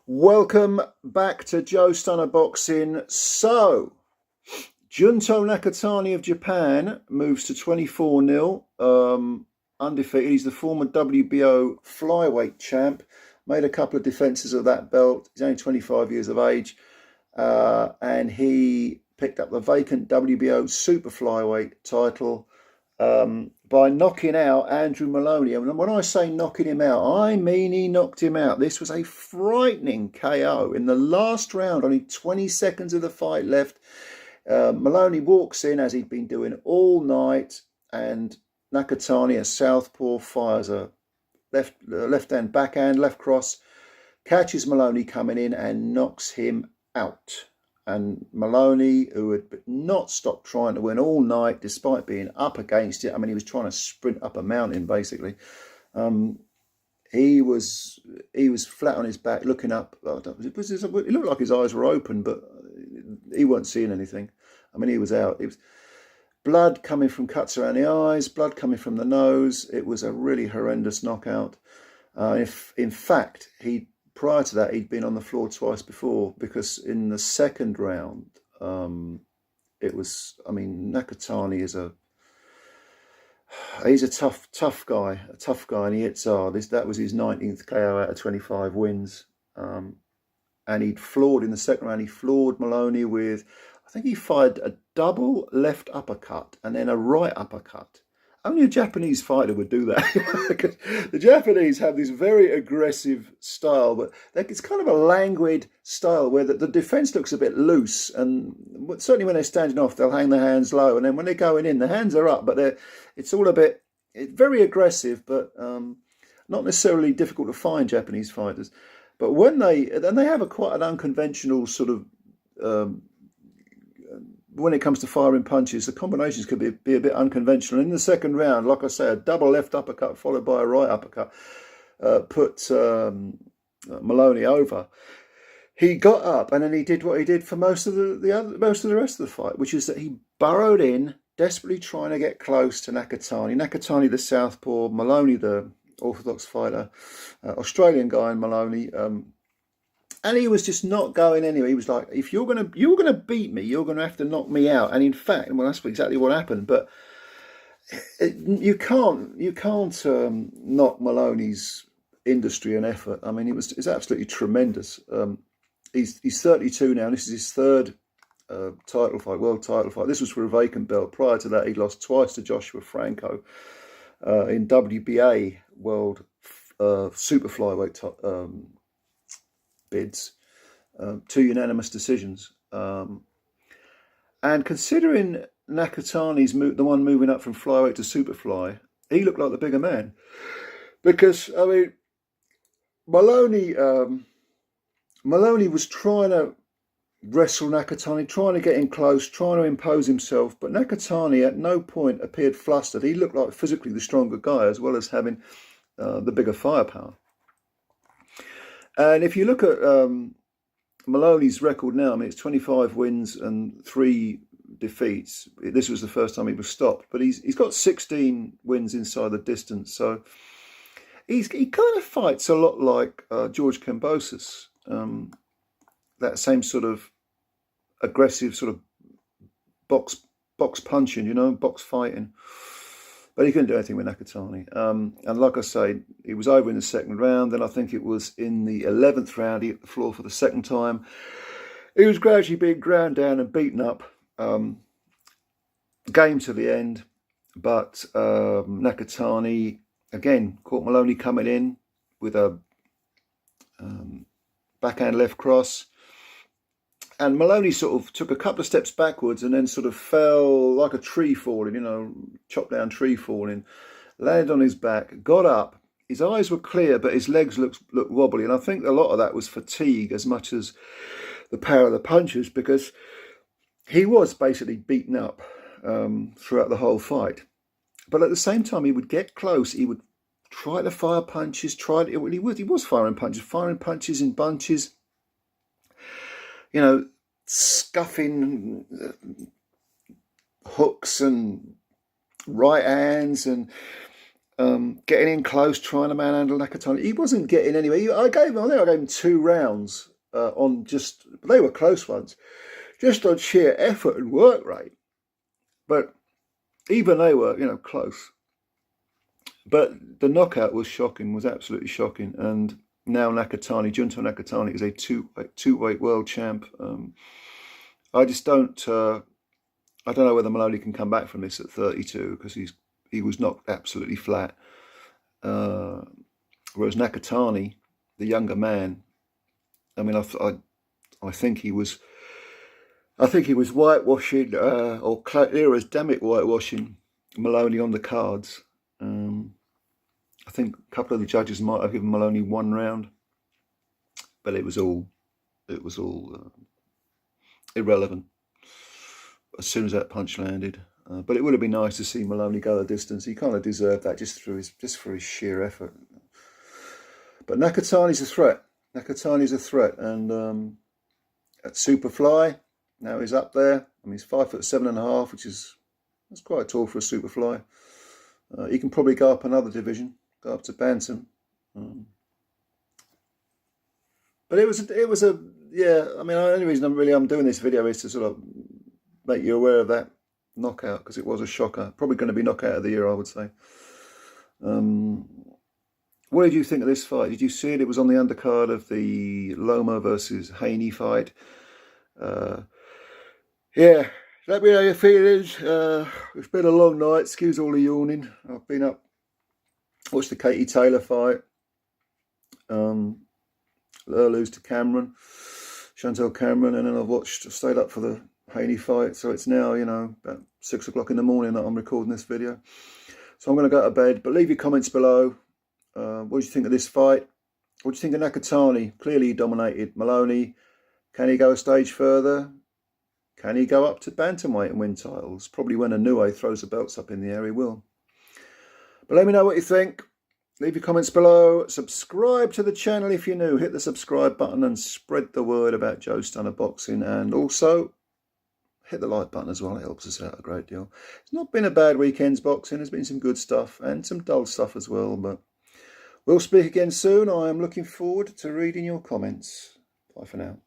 Welcome back to Joe Stunner Boxing. So, Junto Nakatani of Japan moves to 24-0, undefeated. He's the former WBO flyweight champ. Made a couple of defenses of that belt. He's only 25 years of age, and he picked up the vacant WBO super flyweight title by knocking out Andrew Moloney. And when I say knocking him out, I mean he knocked him out. This was a frightening KO in the last round. Only 20 seconds of the fight left. Moloney walks in, as he'd been doing all night, and Nakatani, a southpaw, fires a left hand backhand, left cross, catches Moloney coming in and knocks him out. And Moloney, who had not stopped trying to win all night, despite being up against it, I mean, he was trying to sprint up a mountain, basically. He was flat on his back, looking up. It looked like his eyes were open, but he wasn't seeing anything. I mean, he was out. It was blood coming from cuts around the eyes, blood coming from the nose. It was a really horrendous knockout. In fact, prior to that, he'd been on the floor twice before, because in the second round, Nakatani he's a tough guy, and he hits hard. That was his 19th KO out of 25 wins. And he'd floored in the second round. He floored Moloney with, I think he fired a double left uppercut and then a right uppercut. Only a Japanese fighter would do that. The Japanese have this very aggressive style, but it's kind of a languid style where the defense looks a bit loose. And certainly when they're standing off, they'll hang their hands low. And then when they're going in, the hands are up, but it's very aggressive, but not necessarily difficult to find, Japanese fighters. But when they have quite an unconventional sort of, when it comes to firing punches, the combinations could be a bit unconventional. In the second round, like I say, a double left uppercut followed by a right uppercut put Moloney over. He got up, and then he did what he did for most of the rest of the fight, which is that he burrowed in, desperately trying to get close to Nakatani. Nakatani, the southpaw, Moloney, the orthodox fighter, Australian guy in Moloney. And he was just not going anywhere. He was like, if you're gonna beat me, you're gonna have to knock me out. And in fact, well, that's exactly what happened. But you can't knock Moloney's industry and effort. I mean, it's absolutely tremendous. He's 32 now. And this is his third world title fight. This was for a vacant belt. Prior to that, he lost twice to Joshua Franco in WBA world super flyweight bids, 2 unanimous decisions. And considering Nakatani's the one moving up from flyweight to superfly, he looked like the bigger man. Because, I mean, Moloney was trying to wrestle Nakatani, trying to get in close, trying to impose himself, but Nakatani at no point appeared flustered. He looked like physically the stronger guy, as well as having the bigger firepower. And if you look at Moloney's record now, I mean, it's 25 wins and 3 defeats. This was the first time he was stopped, but he's got 16 wins inside the distance. So he kind of fights a lot like George Kambosos, that same sort of aggressive sort of box punching, box fighting. But he couldn't do anything with Nakatani. And like I say, it was over in the second round. Then I think it was in the 11th round, he hit the floor for the second time. He was gradually being ground down and beaten up. Game to the end. But Nakatani, again, caught Moloney coming in with a backhand left cross. And Moloney sort of took a couple of steps backwards and then sort of fell like a tree falling, chopped down tree falling, landed on his back, got up. His eyes were clear, but his legs looked wobbly. And I think a lot of that was fatigue as much as the power of the punches, because he was basically beaten up throughout the whole fight. But at the same time, he would get close. He would try to fire punches. He was firing punches in bunches. Scuffing hooks and right hands, and getting in close, trying to manhandle Nakatani. He wasn't getting anywhere. I think I gave him 2 rounds on just, they were close ones, just on sheer effort and work rate. But even they were, close. But the knockout was shocking, was absolutely shocking. And now Nakatani, JUNTO Nakatani, is a two-weight world champ. I just don't. I don't know whether Moloney can come back from this at 32 because he was knocked absolutely flat. Whereas Nakatani, the younger man, I mean, I think he was. I think he was whitewashing, or clear as damn it, whitewashing Moloney on the cards. I think a couple of the judges might have given Moloney 1 round, but it was all irrelevant as soon as that punch landed. But it would have been nice to see Moloney go the distance. He kind of deserved that just for his sheer effort. But Nakatani's a threat. Nakatani's a threat, and at Superfly now he's up there. I mean, he's 5'7.5", that's quite tall for a Superfly. He can probably go up another division, go up to Bantam. But it was a yeah. I mean, the only reason I'm doing this video is to sort of make you aware of that knockout, because it was a shocker. Probably going to be knockout of the year, I would say. What did you think of this fight? Did you see it? It was on the undercard of the Loma versus Haney fight. Yeah, let me know your feelings. It's been a long night. Excuse all the yawning. I've been up, watched the Katie Taylor fight. Lose to Chantel Cameron, and then I've stayed up for the Haney fight. So it's now, about 6 o'clock in the morning that I'm recording this video. So I'm going to go to bed, but leave your comments below. What do you think of this fight? What do you think of Nakatani? Clearly he dominated Moloney. Can he go a stage further? Can he go up to bantamweight and win titles? Probably when Inoue throws the belts up in the air, he will. But let me know what you think. Leave your comments below. Subscribe to the channel if you're new. Hit the subscribe button and spread the word about Joe Stunner Boxing. And also, hit the like button as well. It helps us out a great deal. It's not been a bad weekend's boxing. There's been some good stuff and some dull stuff as well. But we'll speak again soon. I am looking forward to reading your comments. Bye for now.